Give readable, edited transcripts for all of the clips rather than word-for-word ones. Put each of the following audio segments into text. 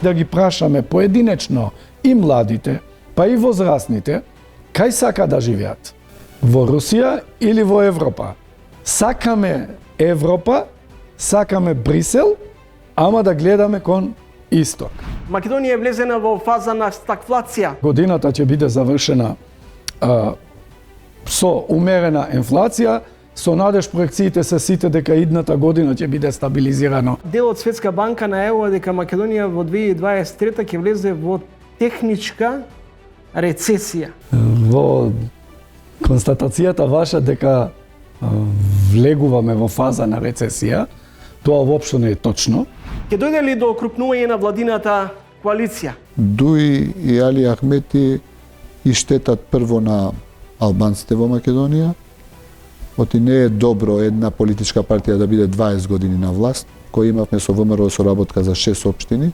Да ги прашаме поединечно и младите, па и возрастните, кај сака да живеат? Во Русија или во Европа? Сакаме Европа, сакаме Брисел, ама да гледаме кон исток. Македонија е влезена во фаза на стагфлација. Годината ќе биде завршена со умерена инфлација, со надеж проекциите се сите дека идната година ќе биде стабилизирано. Дел од Светска банка најавува дека Македонија во 2023 ќе влезе во техничка рецесија. Во констатацијата ваша дека влегуваме во фаза на рецесија, тоа воопшто не е точно. Ќе дојде ли до окрупнување на владината коалиција? Дуи и Али Ахмети иштетат прво на албанците во Македонија. Оти не е добро една политичка партија да биде 20 години на власт, кој имавме со ВМРО соработка за 6 општини.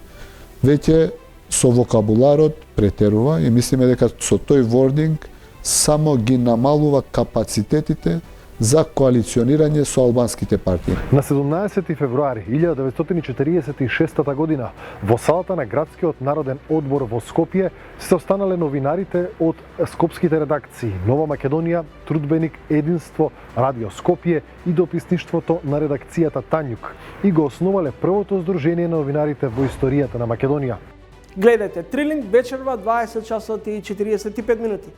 Веќе со вокабуларот претерува и мислиме дека со тој вординг само ги намалува капацитетите за коалиционирање со албанските партии. На 17 февруари 1946 година во салата на Градскиот народен одбор во Скопје се останале новинарите од скопските редакции Нова Македонија, Трудбеник, Единство, Радио Скопје и дописништвото на редакцијата Тањук и го основале првото здружение на новинарите во историјата на Македонија. Гледате Трилинг вечерва 20 часот и 45 минути.